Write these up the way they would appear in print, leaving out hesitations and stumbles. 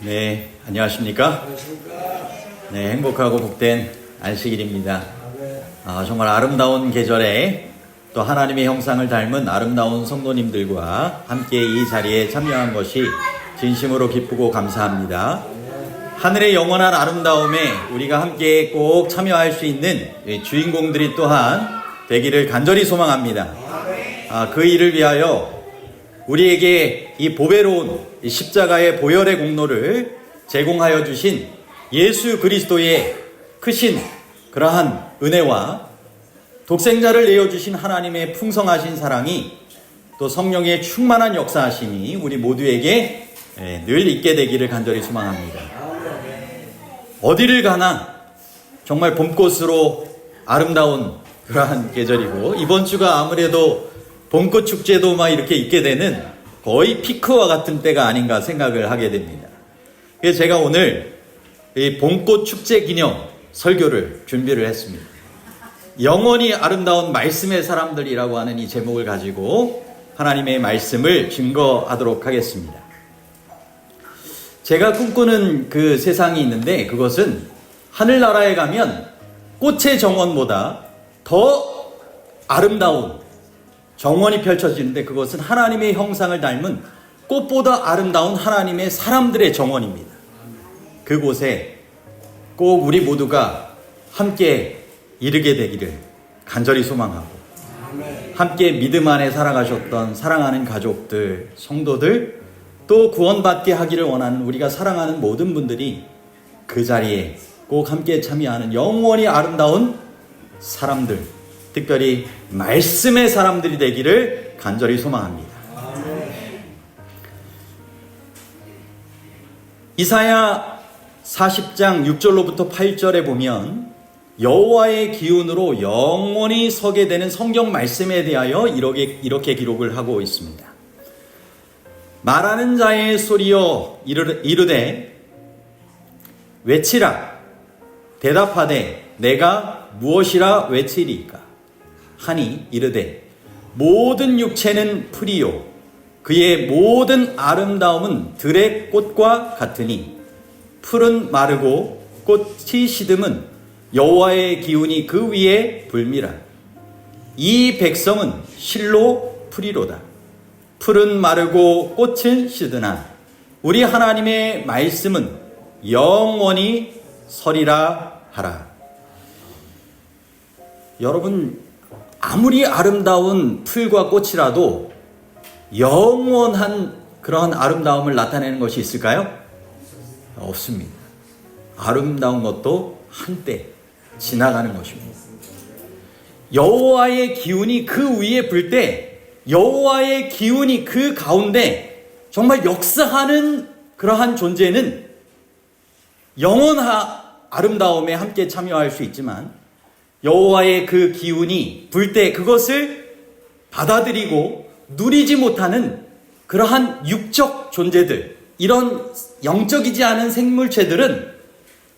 네, 안녕하십니까? 네, 행복하고 복된 안식일입니다. 정말 아름다운 계절에 또 하나님의 형상을 닮은 아름다운 성도님들과 함께 이 자리에 참여한 것이 진심으로 기쁘고 감사합니다. 하늘의 영원한 아름다움에 우리가 함께 꼭 참여할 수 있는 주인공들이 또한 되기를 간절히 소망합니다. 그 일을 위하여 우리에게 이 보배로운 십자가의 보혈의 공로를 제공하여 주신 예수 그리스도의 크신 그러한 은혜와 독생자를 내어주신 하나님의 풍성하신 사랑이 또 성령의 충만한 역사하심이 우리 모두에게 늘 있게 되기를 간절히 소망합니다. 어디를 가나 정말 봄꽃으로 아름다운 그러한 계절이고, 이번 주가 아무래도 봄꽃 축제도 막 이렇게 있게 되는 거의 피크와 같은 때가 아닌가 생각을 하게 됩니다. 그래서 제가 오늘 이 봄꽃 축제 기념 설교를 준비를 했습니다. 영원히 아름다운 말씀의 사람들이라고 하는 이 제목을 가지고 하나님의 말씀을 증거하도록 하겠습니다. 제가 꿈꾸는 그 세상이 있는데, 그것은 하늘나라에 가면 꽃의 정원보다 더 아름다운 정원이 펼쳐지는데, 그것은 하나님의 형상을 닮은 꽃보다 아름다운 하나님의 사람들의 정원입니다. 그곳에 꼭 우리 모두가 함께 이르게 되기를 간절히 소망하고, 함께 믿음 안에 살아가셨던 사랑하는 가족들, 성도들, 또 구원받게 하기를 원하는 우리가 사랑하는 모든 분들이 그 자리에 꼭 함께 참여하는 영원히 아름다운 사람들, 특별히 말씀의 사람들이 되기를 간절히 소망합니다. 이사야 40장 6절로부터 8절에 보면 여호와의 기운으로 영원히 서게 되는 성경 말씀에 대하여 이렇게 기록을 하고 있습니다. 말하는 자의 소리여 이르되 외치라. 대답하되 내가 무엇이라 외치리까 하니 이르되 모든 육체는 풀이요 그의 모든 아름다움은 들의 꽃과 같으니 풀은 마르고 꽃이 시듬은 여호와의 기운이 그 위에 불미라. 이 백성은 실로 풀이로다. 풀은 마르고 꽃은 시드나 우리 하나님의 말씀은 영원히 서리라 하라. 여러분, 아무리 아름다운 풀과 꽃이라도 영원한 그러한 아름다움을 나타내는 것이 있을까요? 없습니다. 아름다운 것도 한때 지나가는 것입니다. 여호와의 기운이 그 위에 불 때, 여호와의 기운이 그 가운데 정말 역사하는 그러한 존재는 영원한 아름다움에 함께 참여할 수 있지만, 여호와의 그 기운이 불 때 그것을 받아들이고 누리지 못하는 그러한 육적 존재들, 이런 영적이지 않은 생물체들은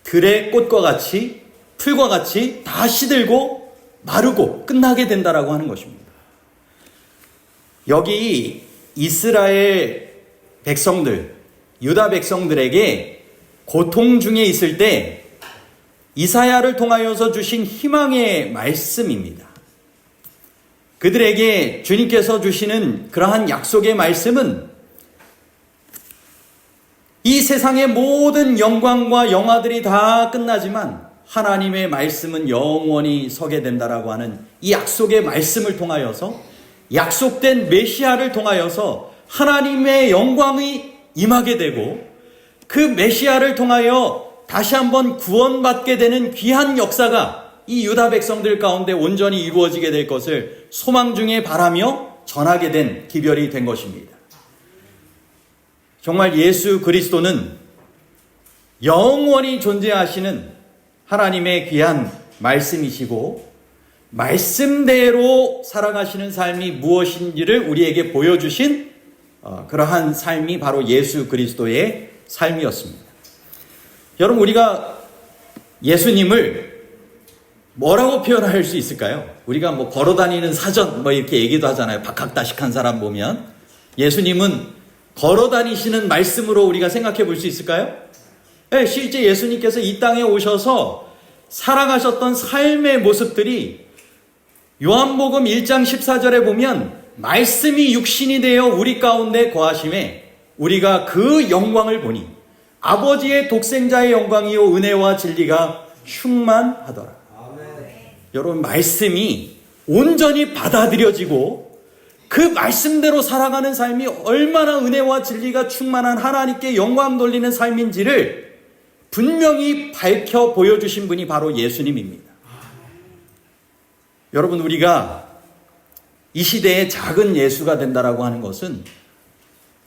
들의 꽃과 같이, 풀과 같이 다 시들고 마르고 끝나게 된다라고 하는 것입니다. 여기 이스라엘 백성들, 유다 백성들에게 고통 중에 있을 때 이사야를 통하여서 주신 희망의 말씀입니다. 그들에게 주님께서 주시는 그러한 약속의 말씀은 이 세상의 모든 영광과 영화들이 다 끝나지만 하나님의 말씀은 영원히 서게 된다라고 하는 이 약속의 말씀을 통하여서, 약속된 메시아를 통하여서 하나님의 영광이 임하게 되고, 그 메시아를 통하여 다시 한번 구원받게 되는 귀한 역사가 이 유다 백성들 가운데 온전히 이루어지게 될 것을 소망 중에 바라며 전하게 된 기별이 된 것입니다. 정말 예수 그리스도는 영원히 존재하시는 하나님의 귀한 말씀이시고, 말씀대로 살아가시는 삶이 무엇인지를 우리에게 보여주신 그러한 삶이 바로 예수 그리스도의 삶이었습니다. 여러분, 우리가 예수님을 뭐라고 표현할 수 있을까요? 우리가 뭐 걸어다니는 사전 이렇게 얘기도 하잖아요. 박학다식한 사람 보면 예수님은 걸어 다니시는 말씀으로 우리가 생각해 볼 수 있을까요? 네, 실제 예수님께서 이 땅에 오셔서 살아가셨던 삶의 모습들이 요한복음 1장 14절에 보면 말씀이 육신이 되어 우리 가운데 거하심에 우리가 그 영광을 보니 아버지의 독생자의 영광이요 은혜와 진리가 충만하더라. 여러분, 말씀이 온전히 받아들여지고 그 말씀대로 살아가는 삶이 얼마나 은혜와 진리가 충만한 하나님께 영광 돌리는 삶인지를 분명히 밝혀 보여주신 분이 바로 예수님입니다. 여러분, 우리가 이 시대에 작은 예수가 된다라고 하는 것은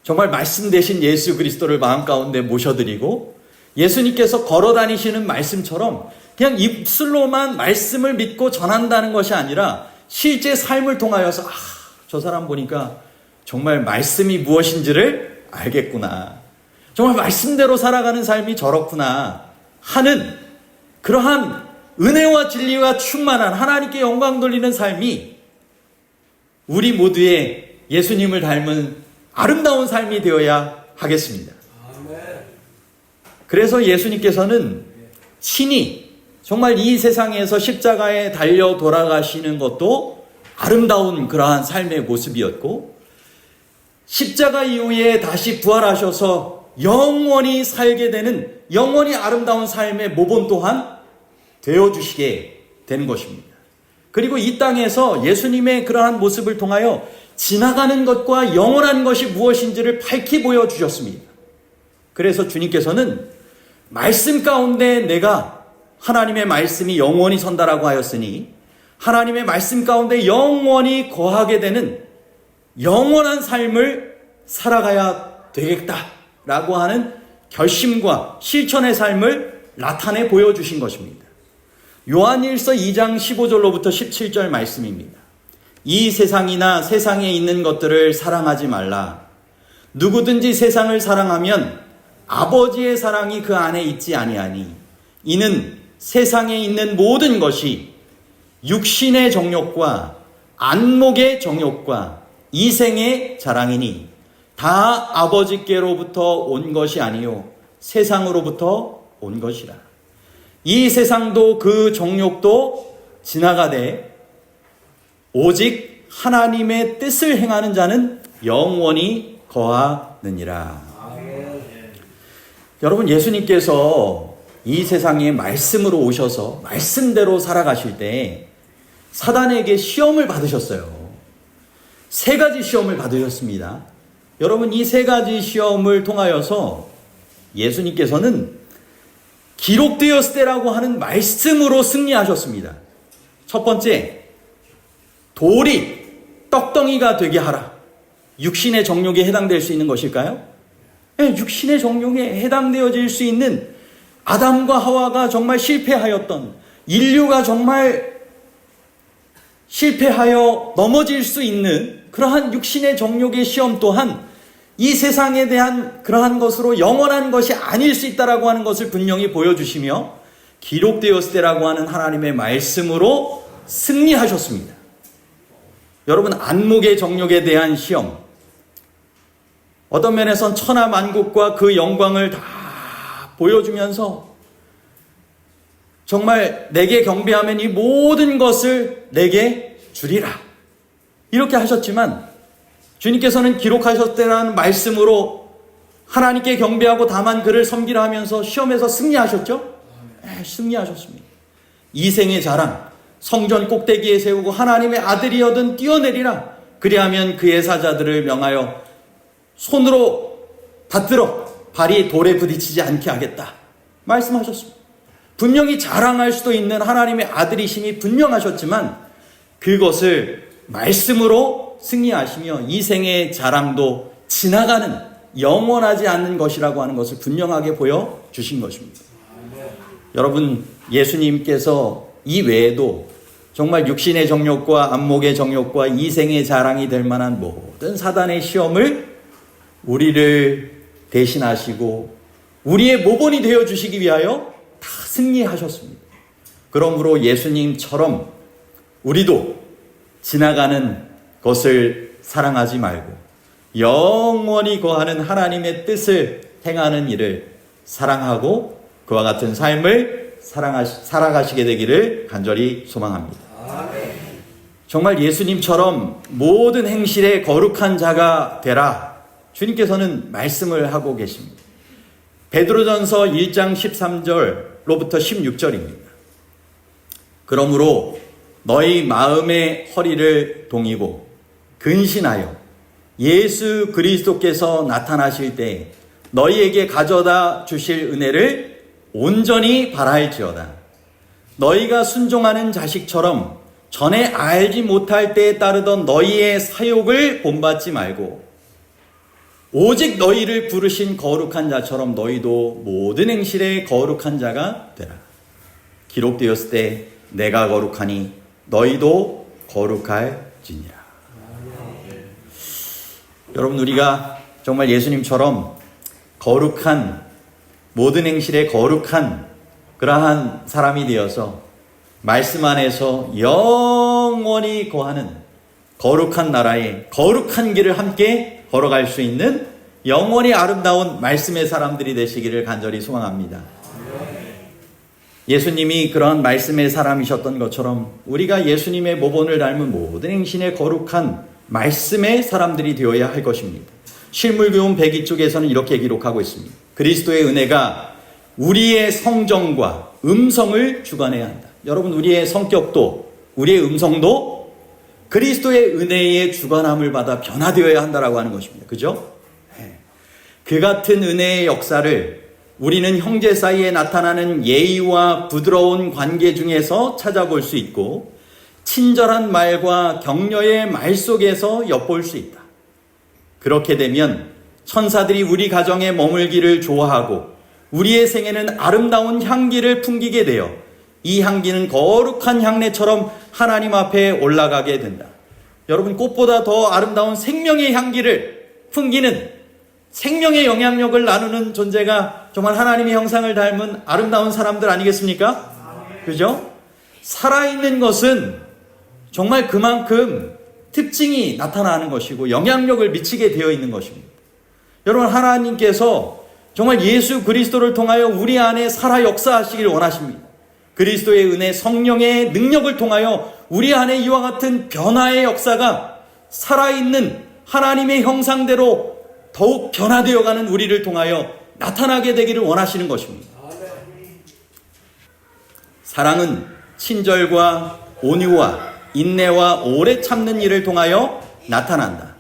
정말 말씀 되신 예수 그리스도를 마음 가운데 모셔드리고 예수님께서 걸어 다니시는 말씀처럼 그냥 입술로만 말씀을 믿고 전한다는 것이 아니라 실제 삶을 통하여서 저 사람 보니까 정말 말씀이 무엇인지를 알겠구나. 정말 말씀대로 살아가는 삶이 저렇구나 하는 그러한 은혜와 진리가 충만한 하나님께 영광 돌리는 삶이 우리 모두의 예수님을 닮은 아름다운 삶이 되어야 하겠습니다. 그래서 예수님께서는 친히 정말 이 세상에서 십자가에 달려 돌아가시는 것도 아름다운 그러한 삶의 모습이었고, 십자가 이후에 다시 부활하셔서 영원히 살게 되는 영원히 아름다운 삶의 모본 또한 되어주시게 되는 것입니다. 그리고 이 땅에서 예수님의 그러한 모습을 통하여 지나가는 것과 영원한 것이 무엇인지를 밝히 보여주셨습니다. 그래서 주님께서는 말씀 가운데 내가 하나님의 말씀이 영원히 선다라고 하였으니 하나님의 말씀 가운데 영원히 거하게 되는 영원한 삶을 살아가야 되겠다라고 하는 결심과 실천의 삶을 나타내 보여주신 것입니다. 요한일서 2장 15절로부터 17절 말씀입니다. 이 세상이나 세상에 있는 것들을 사랑하지 말라. 누구든지 세상을 사랑하면 아버지의 사랑이 그 안에 있지 아니하니 이는 세상에 있는 모든 것이 육신의 정욕과 안목의 정욕과 이생의 자랑이니 다 아버지께로부터 온 것이 아니요 세상으로부터 온 것이라. 이 세상도 그 정욕도 지나가되 오직 하나님의 뜻을 행하는 자는 영원히 거하느니라. 여러분, 예수님께서 이 세상에 말씀으로 오셔서 말씀대로 살아가실 때 사단에게 시험을 받으셨어요. 3가지 시험을 받으셨습니다. 여러분, 이 3가지 시험을 통하여서 예수님께서는 기록되었을 때라고 하는 말씀으로 승리하셨습니다. 첫 번째, 돌이 떡덩이가 되게 하라. 육신의 정욕에 해당될 수 있는 것일까요? 네, 육신의 정욕에 해당되어질 수 있는 아담과 하와가 정말 실패하였던, 인류가 정말 실패하여 넘어질 수 있는 그러한 육신의 정욕의 시험 또한 이 세상에 대한 그러한 것으로 영원한 것이 아닐 수 있다라고 하는 것을 분명히 보여주시며 기록되었을 때라고 하는 하나님의 말씀으로 승리하셨습니다. 여러분, 안목의 정욕에 대한 시험, 어떤 면에선 천하 만국과 그 영광을 다 보여주면서 정말 내게 경배하면 이 모든 것을 내게 주리라 이렇게 하셨지만 주님께서는 기록하셨다는 말씀으로 하나님께 경배하고 다만 그를 섬기라 하면서 시험에서 승리하셨죠? 네, 승리하셨습니다. 이생의 자랑, 성전 꼭대기에 세우고 하나님의 아들이여든 뛰어내리라. 그리하면 그의 사자들을 명하여 손으로 받들어 발이 돌에 부딪히지 않게 하겠다 말씀하셨습니다. 분명히 자랑할 수도 있는 하나님의 아들이심이 분명하셨지만 그것을 말씀으로 승리하시며 이 생의 자랑도 지나가는 영원하지 않는 것이라고 하는 것을 분명하게 보여주신 것입니다. 여러분, 예수님께서 이 외에도 정말 육신의 정욕과 안목의 정욕과 이생의 자랑이 될 만한 모든 사단의 시험을 우리를 대신하시고 우리의 모본이 되어주시기 위하여 다 승리하셨습니다. 그러므로 예수님처럼 우리도 지나가는 것을 사랑하지 말고 영원히 거하는 하나님의 뜻을 행하는 일을 사랑하고 그와 같은 삶을 살아가시게 되기를 간절히 소망합니다. 정말 예수님처럼 모든 행실에 거룩한 자가 되라. 주님께서는 말씀을 하고 계십니다. 베드로전서 1장 13절로부터 16절입니다. 그러므로 너희 마음의 허리를 동이고 근신하여 예수 그리스도께서 나타나실 때 너희에게 가져다 주실 은혜를 온전히 바랄지어다. 너희가 순종하는 자식처럼 전에 알지 못할 때에 따르던 너희의 사욕을 본받지 말고 오직 너희를 부르신 거룩한 자처럼 너희도 모든 행실에 거룩한 자가 되라. 기록되었을 때 내가 거룩하니 너희도 거룩할지니라. 여러분, 우리가 정말 예수님처럼 거룩한, 모든 행실에 거룩한 그러한 사람이 되어서 말씀 안에서 영원히 거하는 거룩한 나라의 거룩한 길을 함께 걸어갈 수 있는 영원히 아름다운 말씀의 사람들이 되시기를 간절히 소망합니다. 예수님이 그러한 말씀의 사람이셨던 것처럼 우리가 예수님의 모본을 닮은 모든 행실에 거룩한 말씀의 사람들이 되어야 할 것입니다. 실물교훈 102쪽에서는 이렇게 기록하고 있습니다. 그리스도의 은혜가 우리의 성정과 음성을 주관해야 한다. 여러분, 우리의 성격도 우리의 음성도 그리스도의 은혜의 주관함을 받아 변화되어야 한다라고 하는 것입니다. 그죠? 그 같은 은혜의 역사를 우리는 형제 사이에 나타나는 예의와 부드러운 관계 중에서 찾아볼 수 있고 친절한 말과 격려의 말 속에서 엿볼 수 있다. 그렇게 되면 천사들이 우리 가정에 머물기를 좋아하고 우리의 생에는 아름다운 향기를 풍기게 되어 이 향기는 거룩한 향내처럼 하나님 앞에 올라가게 된다. 여러분, 꽃보다 더 아름다운 생명의 향기를 풍기는 생명의 영향력을 나누는 존재가 정말 하나님의 형상을 닮은 아름다운 사람들 아니겠습니까? 그죠? 살아있는 것은 정말 그만큼 특징이 나타나는 것이고 영향력을 미치게 되어 있는 것입니다. 여러분, 하나님께서 정말 예수 그리스도를 통하여 우리 안에 살아 역사하시길 원하십니다. 그리스도의 은혜, 성령의 능력을 통하여 우리 안에 이와 같은 변화의 역사가 살아있는 하나님의 형상대로 더욱 변화되어가는 우리를 통하여 나타나게 되기를 원하시는 것입니다. 사랑은 친절과 온유와 인내와 오래 참는 일을 통하여 나타난다.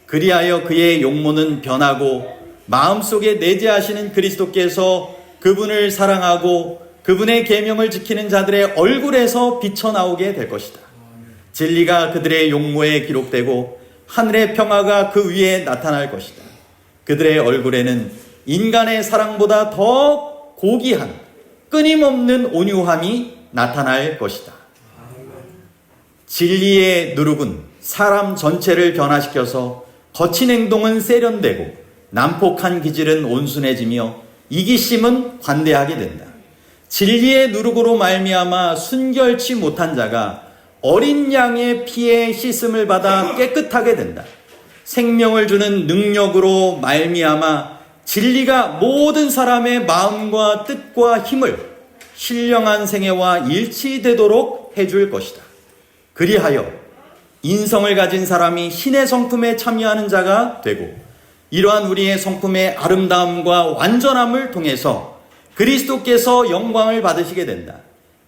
그리하여 그의 용모는 변하고 마음속에 내재하시는 그리스도께서 그분을 사랑하고 그분의 계명을 지키는 자들의 얼굴에서 비쳐나오게 될 것이다. 진리가 그들의 용모에 기록되고 하늘의 평화가 그 위에 나타날 것이다. 그들의 얼굴에는 인간의 사랑보다 더 고귀한 끊임없는 온유함이 나타날 것이다. 진리의 누룩은 사람 전체를 변화시켜서 거친 행동은 세련되고 난폭한 기질은 온순해지며 이기심은 관대하게 된다. 진리의 누룩으로 말미암아 순결치 못한 자가 어린 양의 피에 씻음을 받아 깨끗하게 된다. 생명을 주는 능력으로 말미암아 진리가 모든 사람의 마음과 뜻과 힘을 신령한 생애와 일치되도록 해줄 것이다. 그리하여 인성을 가진 사람이 신의 성품에 참여하는 자가 되고 이러한 우리의 성품의 아름다움과 완전함을 통해서 그리스도께서 영광을 받으시게 된다.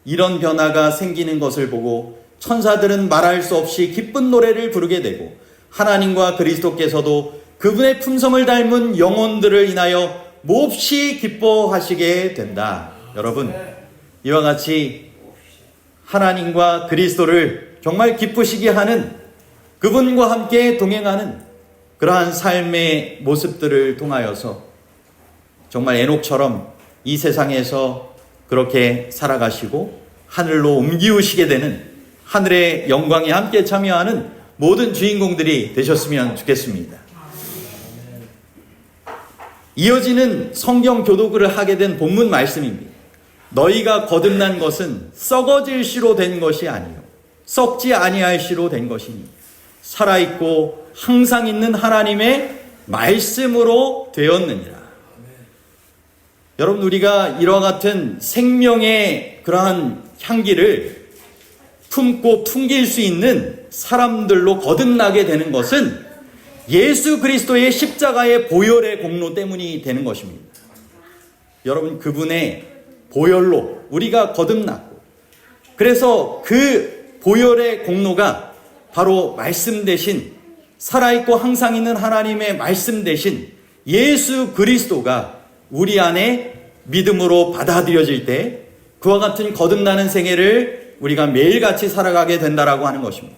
이런 변화가 생기는 것을 보고 천사들은 말할 수 없이 기쁜 노래를 부르게 되고 하나님과 그리스도께서도 그분의 품성을 닮은 영혼들을 인하여 몹시 기뻐하시게 된다. 여러분, 이와 같이 하나님과 그리스도를 정말 기쁘시게 하는 그분과 함께 동행하는 그러한 삶의 모습들을 통하여서 정말 에녹처럼 이 세상에서 그렇게 살아가시고 하늘로 옮기우시게 되는 하늘의 영광에 함께 참여하는 모든 주인공들이 되셨으면 좋겠습니다. 이어지는 성경 교독을 하게 된 본문 말씀입니다. 너희가 거듭난 것은 썩어질 씨로 된 것이 아니요 썩지 아니할 씨로 된 것이니 살아있고 항상 있는 하나님의 말씀으로 되었느니라. 여러분, 우리가 이와 같은 생명의 그러한 향기를 품고 풍길 수 있는 사람들로 거듭나게 되는 것은 예수 그리스도의 십자가의 보혈의 공로 때문이 되는 것입니다. 여러분, 그분의 보혈로 우리가 거듭났고, 그래서 그 보혈의 공로가 바로 말씀 대신, 살아있고 항상 있는 하나님의 말씀 대신 예수 그리스도가 우리 안에 믿음으로 받아들여질 때 그와 같은 거듭나는 생애를 우리가 매일같이 살아가게 된다라고 하는 것입니다.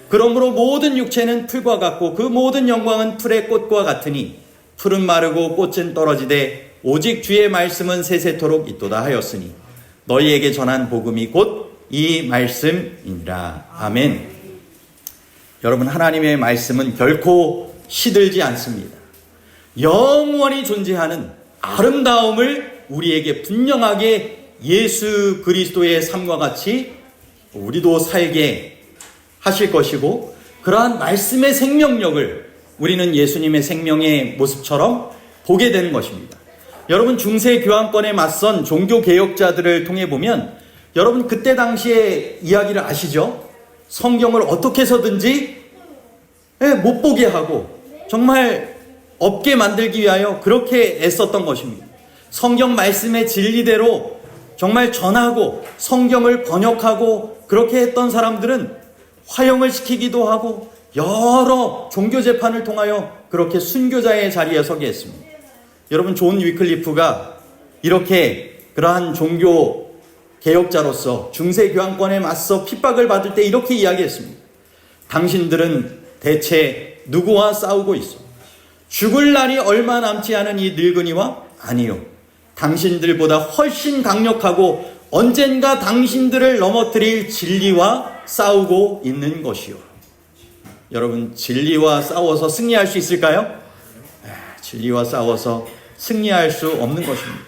그러므로 모든 육체는 풀과 같고 그 모든 영광은 풀의 꽃과 같으니 풀은 마르고 꽃은 떨어지되 오직 주의 말씀은 세세토록 있도다 하였으니 너희에게 전한 복음이 곧 이 말씀이니라. 아멘. 여러분, 하나님의 말씀은 결코 시들지 않습니다. 영원히 존재하는 아름다움을 우리에게 분명하게 예수 그리스도의 삶과 같이 우리도 살게 하실 것이고, 그러한 말씀의 생명력을 우리는 예수님의 생명의 모습처럼 보게 되는 것입니다. 여러분, 중세 교황권에 맞선 종교개혁자들을 통해 보면 여러분, 그때 당시의 이야기를 아시죠? 성경을 어떻게 해서든지 못 보게 하고 정말 없게 만들기 위하여 그렇게 애썼던 것입니다. 성경 말씀의 진리대로 정말 전하고 성경을 번역하고 그렇게 했던 사람들은 화형을 시키기도 하고 여러 종교 재판을 통하여 그렇게 순교자의 자리에 서게 했습니다. 여러분, 존 위클리프가 이렇게 그러한 종교 개혁자로서 중세 교황권에 맞서 핍박을 받을 때 이렇게 이야기했습니다. 당신들은 대체 누구와 싸우고 있어? 죽을 날이 얼마 남지 않은 이 늙은이와? 아니요. 당신들보다 훨씬 강력하고 언젠가 당신들을 넘어뜨릴 진리와 싸우고 있는 것이요. 여러분, 진리와 싸워서 승리할 수 있을까요? 진리와 싸워서 승리할 수 없는 것입니다.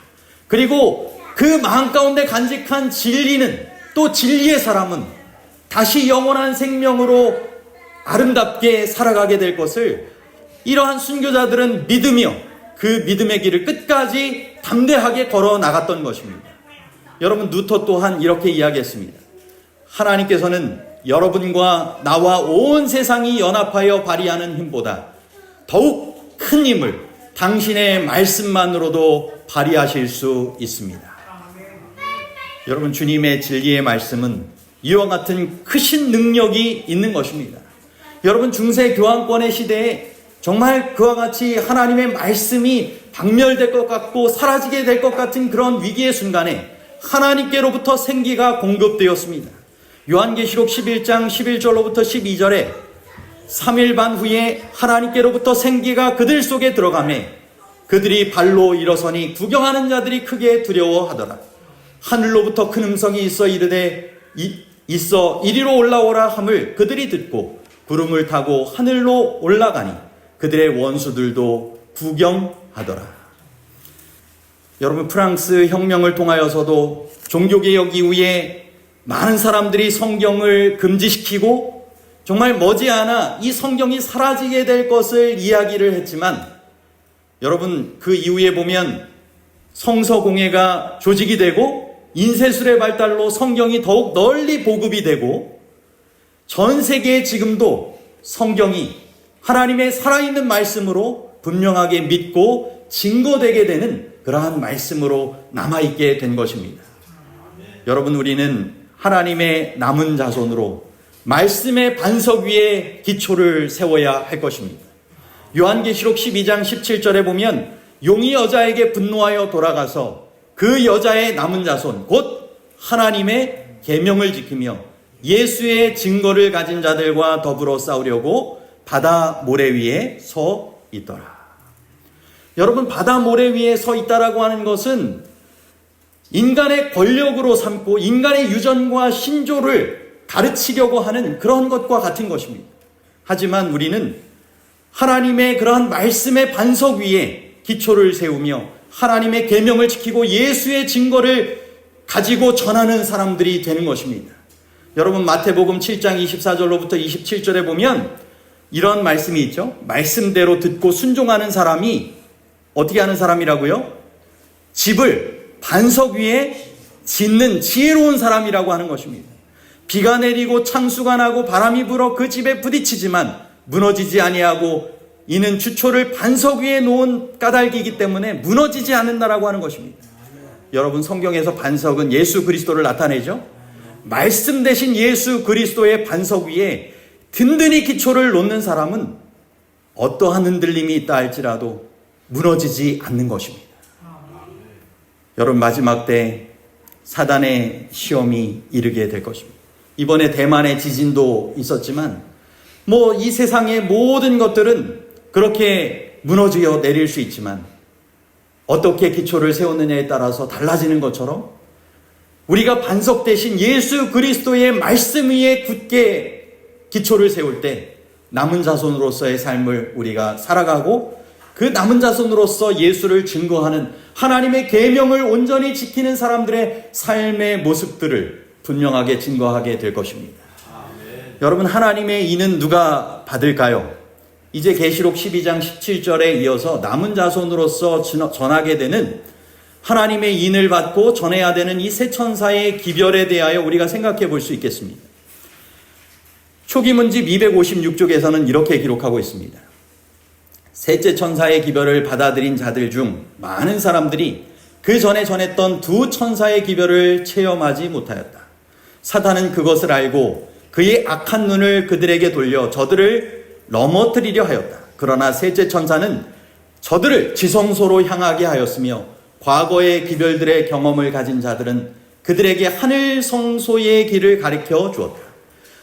그리고 그 마음 가운데 간직한 진리는, 또 진리의 사람은 다시 영원한 생명으로 아름답게 살아가게 될 것을 이러한 순교자들은 믿으며 그 믿음의 길을 끝까지 담대하게 걸어 나갔던 것입니다. 여러분, 루터 또한 이렇게 이야기했습니다. 하나님께서는 여러분과 나와 온 세상이 연합하여 발휘하는 힘보다 더욱 큰 힘을 당신의 말씀만으로도 발휘하실 수 있습니다. 여러분, 주님의 진리의 말씀은 이와 같은 크신 능력이 있는 것입니다. 여러분, 중세 교황권의 시대에 정말 그와 같이 하나님의 말씀이 박멸될 것 같고 사라지게 될 것 같은 그런 위기의 순간에 하나님께로부터 생기가 공급되었습니다. 요한계시록 11장 11절로부터 12절에 3일 반 후에 하나님께로부터 생기가 그들 속에 들어가매 그들이 발로 일어서니 구경하는 자들이 크게 두려워하더라. 하늘로부터 큰 음성이 있어 이르되 이리로 올라오라 함을 그들이 듣고 구름을 타고 하늘로 올라가니 그들의 원수들도 구경하더라. 여러분, 프랑스 혁명을 통하여서도 종교개혁 이후에 많은 사람들이 성경을 금지시키고 정말 머지않아 이 성경이 사라지게 될 것을 이야기를 했지만, 여러분, 그 이후에 보면 성서공예가 조직이 되고 인쇄술의 발달로 성경이 더욱 널리 보급이 되고 전 세계에 지금도 성경이 하나님의 살아있는 말씀으로 분명하게 믿고 증거되게 되는 그러한 말씀으로 남아있게 된 것입니다. 여러분, 우리는 하나님의 남은 자손으로 말씀의 반석 위에 기초를 세워야 할 것입니다. 요한계시록 12장 17절에 보면 용이 여자에게 분노하여 돌아가서 그 여자의 남은 자손 곧 하나님의 계명을 지키며 예수의 증거를 가진 자들과 더불어 싸우려고 바다 모래 위에 서 있더라. 여러분, 바다 모래 위에 서 있다라고 하는 것은 인간의 권력으로 삼고 인간의 유전과 신조를 가르치려고 하는 그런 것과 같은 것입니다. 하지만 우리는 하나님의 그러한 말씀의 반석 위에 기초를 세우며 하나님의 계명을 지키고 예수의 증거를 가지고 전하는 사람들이 되는 것입니다. 여러분, 마태복음 7장 24절로부터 27절에 보면 이런 말씀이 있죠. 말씀대로 듣고 순종하는 사람이 어떻게 하는 사람이라고요? 집을 반석 위에 짓는 지혜로운 사람이라고 하는 것입니다. 비가 내리고 창수가 나고 바람이 불어 그 집에 부딪히지만 무너지지 아니하고 이는 주초를 반석 위에 놓은 까닭이기 때문에 무너지지 않는다라고 하는 것입니다. 여러분, 성경에서 반석은 예수 그리스도를 나타내죠. 말씀 대신 예수 그리스도의 반석 위에 든든히 기초를 놓는 사람은 어떠한 흔들림이 있다 할지라도 무너지지 않는 것입니다. 여러분, 마지막 때 사단의 시험이 이르게 될 것입니다. 이번에 대만의 지진도 있었지만 이 세상의 모든 것들은 그렇게 무너져 내릴 수 있지만 어떻게 기초를 세우느냐에 따라서 달라지는 것처럼 우리가 반석 대신 예수 그리스도의 말씀 위에 굳게 기초를 세울 때 남은 자손으로서의 삶을 우리가 살아가고 그 남은 자손으로서 예수를 증거하는 하나님의 계명을 온전히 지키는 사람들의 삶의 모습들을 분명하게 증거하게 될 것입니다. 아멘. 여러분, 하나님의 인은 누가 받을까요? 이제 계시록 12장 17절에 이어서 남은 자손으로서 전하게 되는 하나님의 인을 받고 전해야 되는 이 세 천사의 기별에 대하여 우리가 생각해 볼 수 있겠습니다. 초기문집 256쪽에서는 이렇게 기록하고 있습니다. 셋째 천사의 기별을 받아들인 자들 중 많은 사람들이 그 전에 전했던 두 천사의 기별을 체험하지 못하였다. 사탄은 그것을 알고 그의 악한 눈을 그들에게 돌려 저들을 넘어뜨리려 하였다. 그러나 셋째 천사는 저들을 지성소로 향하게 하였으며 과거의 기별들의 경험을 가진 자들은 그들에게 하늘 성소의 길을 가리켜 주었다.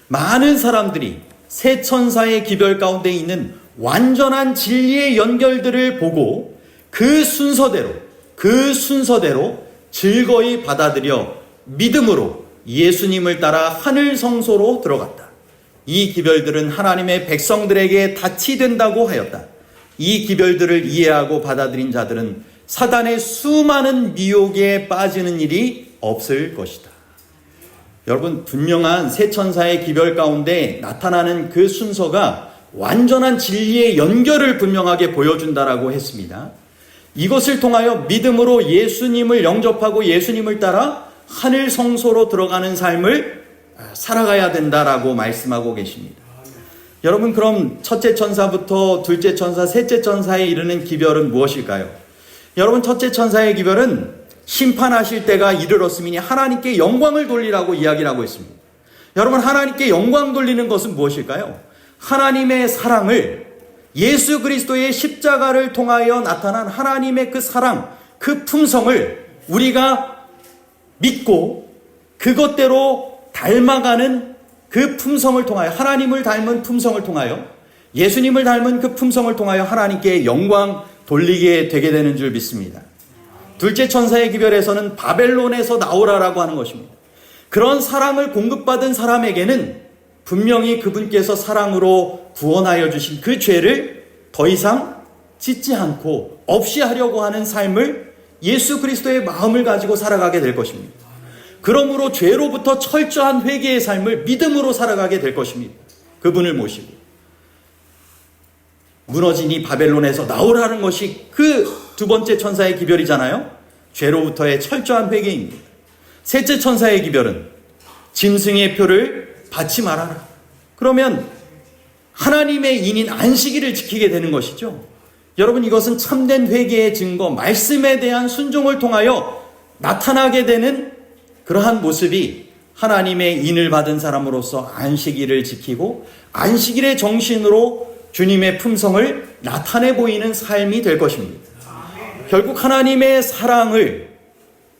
많은 사람들이 세 천사의 기별 가운데 있는 완전한 진리의 연결들을 보고 그 순서대로 즐거이 받아들여 믿음으로 예수님을 따라 하늘 성소로 들어갔다. 이 기별들은 하나님의 백성들에게 닻이 된다고 하였다. 이 기별들을 이해하고 받아들인 자들은 사단의 수많은 미혹에 빠지는 일이 없을 것이다. 여러분, 분명한 세 천사의 기별 가운데 나타나는 그 순서가 완전한 진리의 연결을 분명하게 보여준다라고 했습니다. 이것을 통하여 믿음으로 예수님을 영접하고 예수님을 따라 하늘 성소로 들어가는 삶을 살아가야 된다라고 말씀하고 계십니다. 여러분, 그럼 첫째 천사부터 둘째 천사, 셋째 천사에 이르는 기별은 무엇일까요? 여러분, 첫째 천사의 기별은 심판하실 때가 이르렀으니 하나님께 영광을 돌리라고 이야기를 하고 있습니다. 여러분, 하나님께 영광 돌리는 것은 무엇일까요? 하나님의 사랑을, 예수 그리스도의 십자가를 통하여 나타난 하나님의 그 사랑, 그 품성을 우리가 믿고 그것대로 닮아가는 그 품성을 통하여, 하나님을 닮은 품성을 통하여, 예수님을 닮은 그 품성을 통하여 하나님께 영광 돌리게 되게 되는 줄 믿습니다. 둘째 천사의 기별에서는 바벨론에서 나오라라고 하는 것입니다. 그런 사랑을 공급받은 사람에게는 분명히 그분께서 사랑으로 구원하여 주신 그 죄를 더 이상 짓지 않고 없이 하려고 하는 삶을 예수 그리스도의 마음을 가지고 살아가게 될 것입니다. 그러므로 죄로부터 철저한 회개의 삶을 믿음으로 살아가게 될 것입니다. 그분을 모시고 무너진 이 바벨론에서 나오라는 것이 그 두 번째 천사의 기별이잖아요. 죄로부터의 철저한 회개입니다. 셋째 천사의 기별은 짐승의 표를 받지 말아라. 그러면 하나님의 인인 안식일을 지키게 되는 것이죠. 여러분, 이것은 참된 회개의 증거, 말씀에 대한 순종을 통하여 나타나게 되는 그러한 모습이 하나님의 인을 받은 사람으로서 안식일을 지키고 안식일의 정신으로 주님의 품성을 나타내 보이는 삶이 될 것입니다. 결국 하나님의 사랑을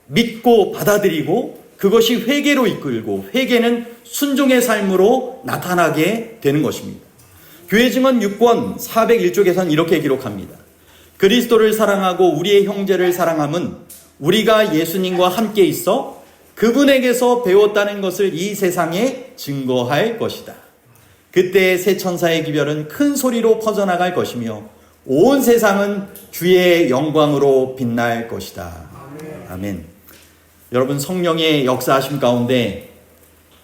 믿고 받아들이고 그것이 회개로 이끌고 회개는 순종의 삶으로 나타나게 되는 것입니다. 교회 증언 6권 401쪽에서는 이렇게 기록합니다. 그리스도를 사랑하고 우리의 형제를 사랑함은 우리가 예수님과 함께 있어 그분에게서 배웠다는 것을 이 세상에 증거할 것이다. 그때 새 천사의 기별은 큰 소리로 퍼져나갈 것이며 온 세상은 주의 영광으로 빛날 것이다. 아멘. 여러분, 성령의 역사하심 가운데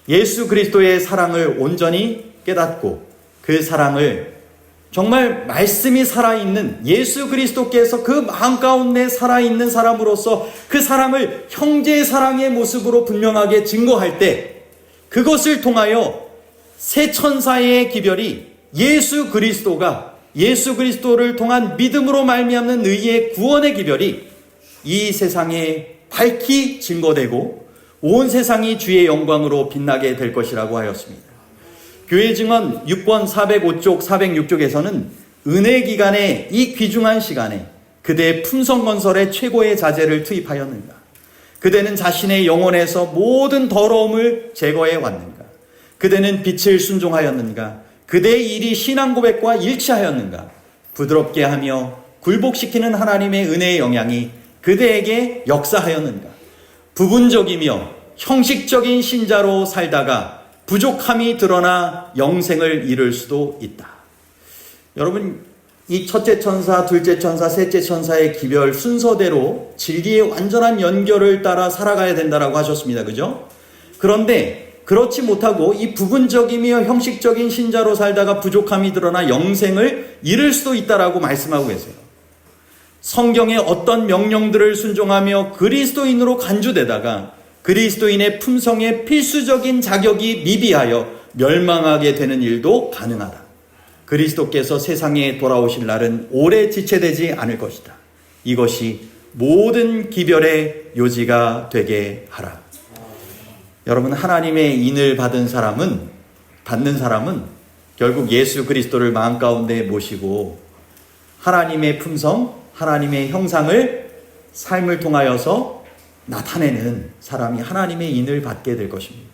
예수 그리스도의 사랑을 온전히 깨닫고 그 사랑을 정말 말씀이 살아있는 예수 그리스도께서 그 마음 가운데 살아있는 사람으로서 그 사랑을 형제의 사랑의 모습으로 분명하게 증거할 때 그것을 통하여 새 천사의 기별이 예수 그리스도를 통한 믿음으로 말미암는 의의 구원의 기별이 이 세상에 밝히 증거되고 온 세상이 주의 영광으로 빛나게 될 것이라고 하였습니다. 교회 증언 6권 405쪽 406쪽에서는 은혜 기간에 이 귀중한 시간에 그대의 품성 건설에 최고의 자재를 투입하였는가? 그대는 자신의 영혼에서 모든 더러움을 제거해 왔는가? 그대는 빛을 순종하였는가? 그대의 일이 신앙 고백과 일치하였는가? 부드럽게 하며 굴복시키는 하나님의 은혜의 영향이 그대에게 역사하였는가? 부분적이며 형식적인 신자로 살다가 부족함이 드러나 영생을 잃을 수도 있다. 여러분, 이 첫째 천사, 둘째 천사, 셋째 천사의 기별 순서대로 진리의 완전한 연결을 따라 살아가야 된다라고 하셨습니다. 그죠? 그런데 그렇지 못하고 이 부분적이며 형식적인 신자로 살다가 부족함이 드러나 영생을 잃을 수도 있다라고 말씀하고 계세요. 성경의 어떤 명령들을 순종하며 그리스도인으로 간주되다가 그리스도인의 품성의 필수적인 자격이 미비하여 멸망하게 되는 일도 가능하다. 그리스도께서 세상에 돌아오실 날은 오래 지체되지 않을 것이다. 이것이 모든 기별의 요지가 되게 하라. 여러분, 하나님의 인을 받는 사람은 결국 예수 그리스도를 마음 가운데 모시고 하나님의 품성, 하나님의 형상을 삶을 통하여서 나타내는 사람이 하나님의 인을 받게 될 것입니다.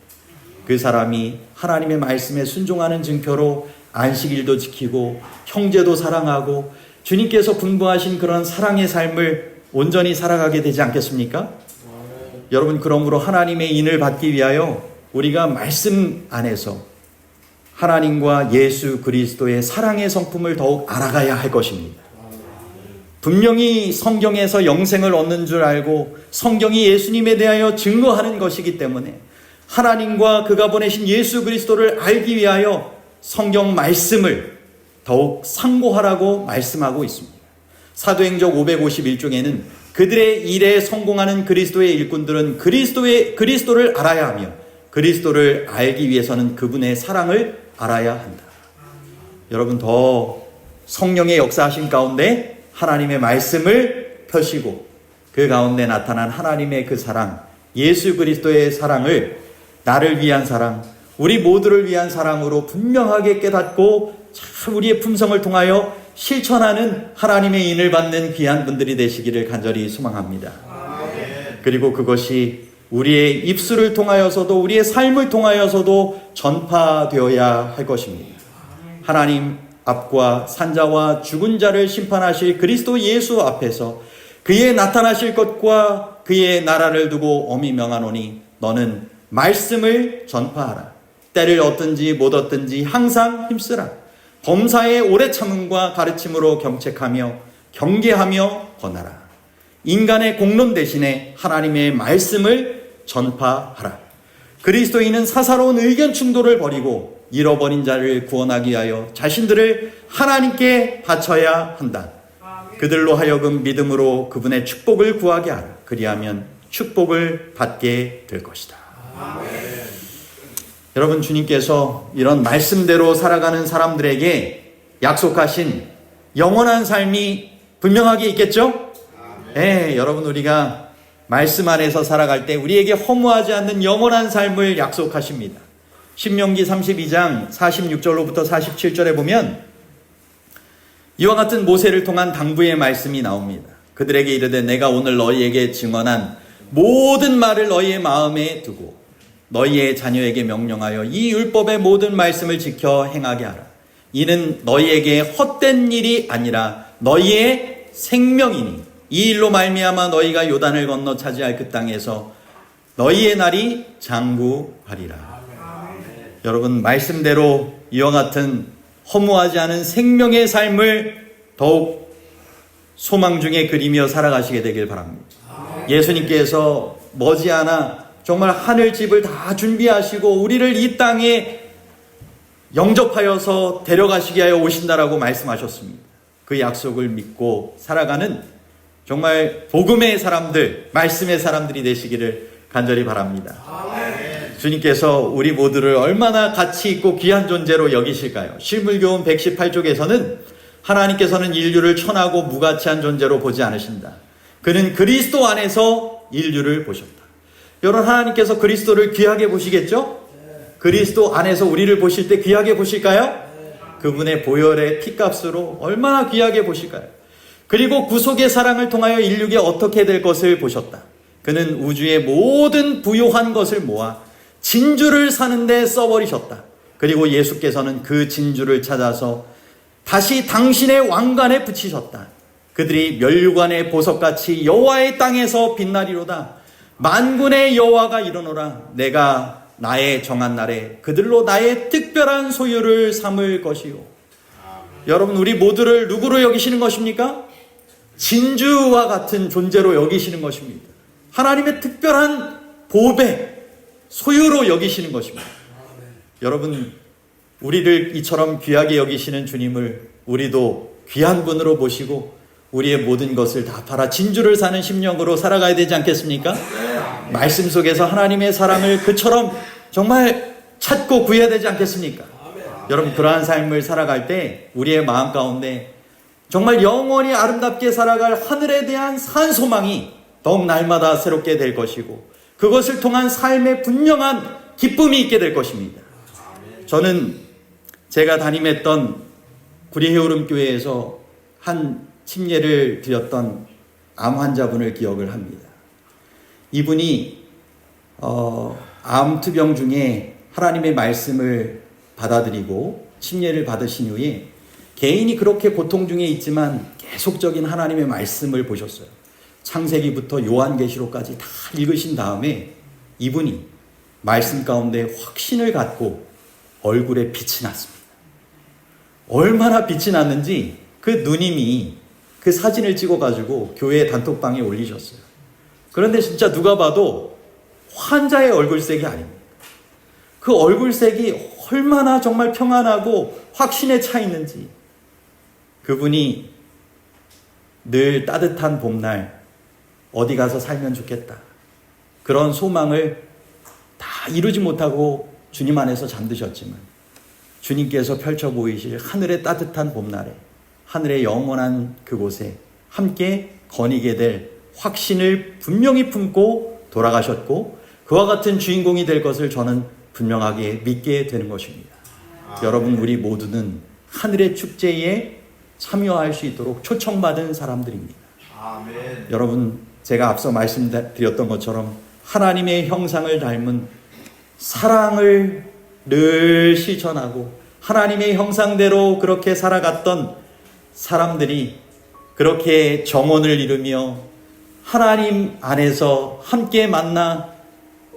그 사람이 하나님의 말씀에 순종하는 증표로 안식일도 지키고 형제도 사랑하고 주님께서 분부하신 그런 사랑의 삶을 온전히 살아가게 되지 않겠습니까? 여러분, 그러므로 하나님의 인을 받기 위하여 우리가 말씀 안에서 하나님과 예수 그리스도의 사랑의 성품을 더욱 알아가야 할 것입니다. 분명히 성경에서 영생을 얻는 줄 알고 성경이 예수님에 대하여 증거하는 것이기 때문에 하나님과 그가 보내신 예수 그리스도를 알기 위하여 성경 말씀을 더욱 상고하라고 말씀하고 있습니다. 사도행전 551쪽에는 그들의 일에 성공하는 그리스도의 일꾼들은 그리스도를 알아야 하며 그리스도를 알기 위해서는 그분의 사랑을 알아야 한다. 여러분, 더 성령의 역사하신 가운데 하나님의 말씀을 펴시고 그 가운데 나타난 하나님의 그 사랑, 예수 그리스도의 사랑을 나를 위한 사랑, 우리 모두를 위한 사랑으로 분명하게 깨닫고 참 우리의 품성을 통하여 실천하는 하나님의 인을 받는 귀한 분들이 되시기를 간절히 소망합니다. 그리고 그것이 우리의 입술을 통하여서도 우리의 삶을 통하여서도 전파되어야 할 것입니다. 하나님 앞과 산자와 죽은 자를 심판하실 그리스도 예수 앞에서 그의 나타나실 것과 그의 나라를 두고 엄히 명하노니 너는 말씀을 전파하라. 때를 얻든지 못 얻든지 항상 힘쓰라. 범사의 오래 참음과 가르침으로 경책하며 경계하며 권하라. 인간의 공론 대신에 하나님의 말씀을 전파하라. 그리스도인은 사사로운 의견 충돌을 버리고 잃어버린 자를 구원하기 위하여 자신들을 하나님께 바쳐야 한다. 그들로 하여금 믿음으로 그분의 축복을 구하게 하라. 그리하면 축복을 받게 될 것이다. 여러분, 주님께서 이런 말씀대로 살아가는 사람들에게 약속하신 영원한 삶이 분명하게 있겠죠? 네, 여러분, 우리가 말씀 안에서 살아갈 때 우리에게 허무하지 않는 영원한 삶을 약속하십니다. 신명기 32장 46절로부터 47절에 보면 이와 같은 모세를 통한 당부의 말씀이 나옵니다. 그들에게 이르되 내가 오늘 너희에게 증언한 모든 말을 너희의 마음에 두고 너희의 자녀에게 명령하여 이 율법의 모든 말씀을 지켜 행하게 하라. 이는 너희에게 헛된 일이 아니라 너희의 생명이니 이 일로 말미암아 너희가 요단을 건너 차지할 그 땅에서 너희의 날이 장구하리라. 여러분, 말씀대로 이와 같은 허무하지 않은 생명의 삶을 더욱 소망 중에 그리며 살아가시게 되길 바랍니다. 예수님께서 머지않아 정말 하늘집을 다 준비하시고 우리를 이 땅에 영접하여서 데려가시게 하여 오신다라고 말씀하셨습니다. 그 약속을 믿고 살아가는 정말 복음의 사람들, 말씀의 사람들이 되시기를 간절히 바랍니다. 주님께서 우리 모두를 얼마나 가치 있고 귀한 존재로 여기실까요? 실물교훈 118쪽에서는 하나님께서는 인류를 천하고 무가치한 존재로 보지 않으신다. 그는 그리스도 안에서 인류를 보셨다. 여러분, 하나님께서 그리스도를 귀하게 보시겠죠? 그리스도 안에서 우리를 보실 때 귀하게 보실까요? 그분의 보혈의 피값으로 얼마나 귀하게 보실까요? 그리고 구속의 사랑을 통하여 인류에 어떻게 될 것을 보셨다. 그는 우주의 모든 부요한 것을 모아 진주를 사는데 써버리셨다. 그리고 예수께서는 그 진주를 찾아서 다시 당신의 왕관에 붙이셨다. 그들이 멸류관의 보석같이 여호와의 땅에서 빛나리로다. 만군의 여호와가 이르노라. 내가 나의 정한 날에 그들로 나의 특별한 소유를 삼을 것이요. 여러분, 우리 모두를 누구로 여기시는 것입니까? 진주와 같은 존재로 여기시는 것입니다. 하나님의 특별한 보배, 소유로 여기시는 것입니다. 여러분, 우리를 이처럼 귀하게 여기시는 주님을 우리도 귀한 분으로 모시고 우리의 모든 것을 다 팔아 진주를 사는 심령으로 살아가야 되지 않겠습니까? 말씀 속에서 하나님의 사랑을 그처럼 정말 찾고 구해야 되지 않겠습니까? 여러분, 그러한 삶을 살아갈 때 우리의 마음 가운데 정말 영원히 아름답게 살아갈 하늘에 대한 산 소망이 더욱 날마다 새롭게 될 것이고 그것을 통한 삶의 분명한 기쁨이 있게 될 것입니다. 저는 제가 담임했던 구리해오름교회에서 한 침례를 드렸던 암 환자분을 기억을 합니다. 이분이 암투병 중에 하나님의 말씀을 받아들이고 침례를 받으신 후에 개인이 그렇게 고통 중에 있지만 계속적인 하나님의 말씀을 보셨어요. 창세기부터 요한계시록까지 다 읽으신 다음에 이분이 말씀 가운데 확신을 갖고 얼굴에 빛이 났습니다. 얼마나 빛이 났는지 그 누님이 그 사진을 찍어가지고 교회 단톡방에 올리셨어요. 그런데 진짜 누가 봐도 환자의 얼굴색이 아닙니다. 그 얼굴색이 얼마나 정말 평안하고 확신에 차 있는지, 그분이 늘 따뜻한 봄날 어디 가서 살면 좋겠다, 그런 소망을 다 이루지 못하고 주님 안에서 잠드셨지만 주님께서 펼쳐 보이실 하늘의 따뜻한 봄날에 하늘의 영원한 그곳에 함께 거니게 될 확신을 분명히 품고 돌아가셨고 그와 같은 주인공이 될 것을 저는 분명하게 믿게 되는 것입니다. 여러분, 우리 모두는 하늘의 축제에 참여할 수 있도록 초청받은 사람들입니다. 아멘. 여러분, 제가 앞서 말씀드렸던 것처럼 하나님의 형상을 닮은 사랑을 늘 실천하고 하나님의 형상대로 그렇게 살아갔던 사람들이 그렇게 정원을 이루며 하나님 안에서 함께 만나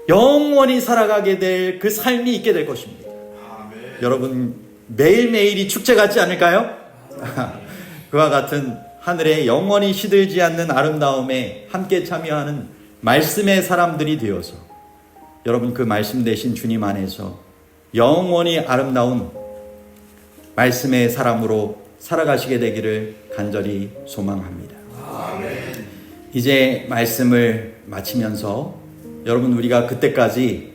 영원히 살아가게 될 그 삶이 있게 될 것입니다. 아멘. 여러분, 매일매일이 축제 같지 않을까요? 그와 같은 하늘에 영원히 시들지 않는 아름다움에 함께 참여하는 말씀의 사람들이 되어서 여러분, 그 말씀 되신 주님 안에서 영원히 아름다운 말씀의 사람으로 살아가시게 되기를 간절히 소망합니다. 아멘. 이제 말씀을 마치면서 여러분, 우리가 그때까지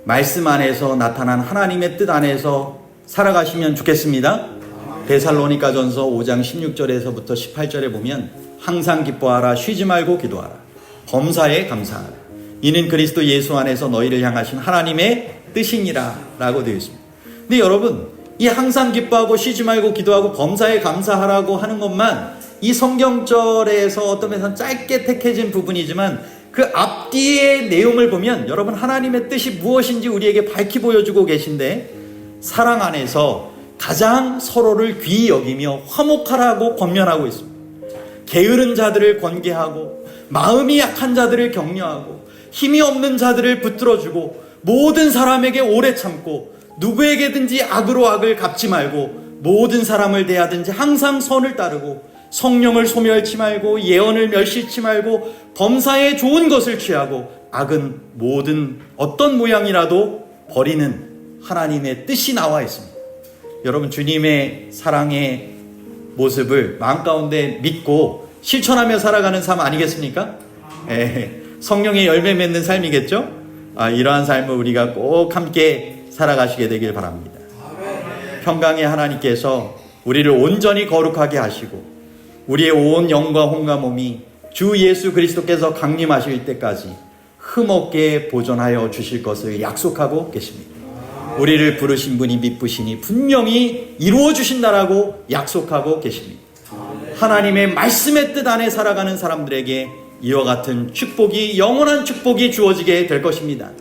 말씀 안에서 나타난 하나님의 뜻 안에서 살아가시면 좋겠습니다. 데살로니가전서 5장 16절에서부터 18절에 보면 항상 기뻐하라, 쉬지 말고 기도하라, 범사에 감사하라, 이는 그리스도 예수 안에서 너희를 향하신 하나님의 뜻이니라 라고 되어 있습니다. 근데 여러분, 이 항상 기뻐하고 쉬지 말고 기도하고 범사에 감사하라고 하는 것만 이 성경절에서 어떤 면에서는 짧게 택해진 부분이지만 그 앞뒤의 내용을 보면 여러분, 하나님의 뜻이 무엇인지 우리에게 밝히 보여주고 계신데 사랑 안에서 가장 서로를 귀히 여기며 화목하라고 권면하고 있습니다. 게으른 자들을 권계하고 마음이 약한 자들을 격려하고 힘이 없는 자들을 붙들어주고 모든 사람에게 오래 참고 누구에게든지 악으로 악을 갚지 말고 모든 사람을 대하든지 항상 선을 따르고 성령을 소멸치 말고 예언을 멸시치 말고 범사에 좋은 것을 취하고 악은 모든 어떤 모양이라도 버리는 하나님의 뜻이 나와 있습니다. 여러분 주님의 사랑의 모습을 마음 가운데 믿고 실천하며 살아가는 삶 아니겠습니까? 성령의 열매 맺는 삶이겠죠? 이러한 삶을 우리가 꼭 함께 살아가시게 되길 바랍니다. 평강의 하나님께서 우리를 온전히 거룩하게 하시고 우리의 온 영과 혼과 몸이 주 예수 그리스도께서 강림하실 때까지 흠없게 보존하여 주실 것을 약속하고 계십니다. 우리를 부르신 분이 미쁘시니 분명히 이루어 주신다라고 약속하고 계십니다. 하나님의 말씀의 뜻 안에 살아가는 사람들에게 이와 같은 축복이, 영원한 축복이 주어지게 될 것입니다.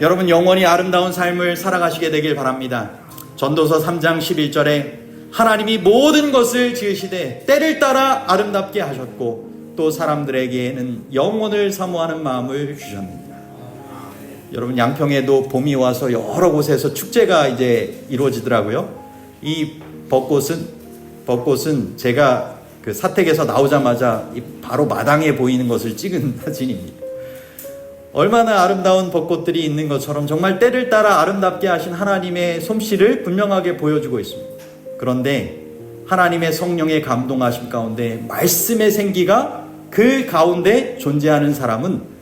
여러분 영원히 아름다운 삶을 살아가시게 되길 바랍니다. 전도서 3장 11절에 하나님이 모든 것을 지으시되 때를 따라 아름답게 하셨고 또 사람들에게는 영혼을 사모하는 마음을 주셨습니다. 여러분 양평에도 봄이 와서 여러 곳에서 축제가 이제 이루어지더라고요. 이 벚꽃은 제가 그 사택에서 나오자마자 바로 마당에 보이는 것을 찍은 사진입니다. 얼마나 아름다운 벚꽃들이 있는 것처럼 정말 때를 따라 아름답게 하신 하나님의 솜씨를 분명하게 보여주고 있습니다. 그런데 하나님의 성령의 감동하심 가운데 말씀의 생기가 그 가운데 존재하는 사람은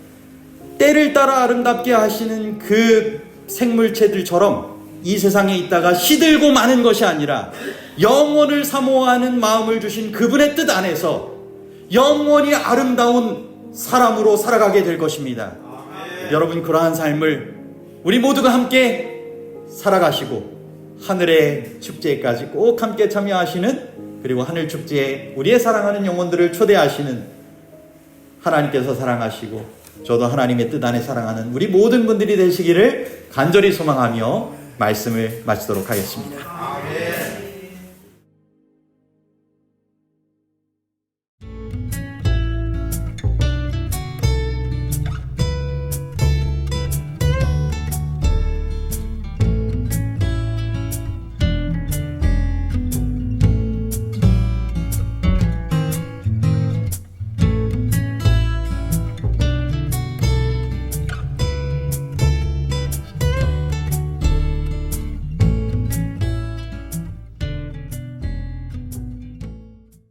때를 따라 아름답게 하시는 그 생물체들처럼 이 세상에 있다가 시들고 마는 것이 아니라 영원을 사모하는 마음을 주신 그분의 뜻 안에서 영원히 아름다운 사람으로 살아가게 될 것입니다. 여러분 그러한 삶을 우리 모두가 함께 살아가시고 하늘의 축제까지 꼭 함께 참여하시는, 그리고 하늘 축제에 우리의 사랑하는 영혼들을 초대하시는 하나님께서 사랑하시고 저도 하나님의 뜻 안에 사랑하는 우리 모든 분들이 되시기를 간절히 소망하며 말씀을 마치도록 하겠습니다.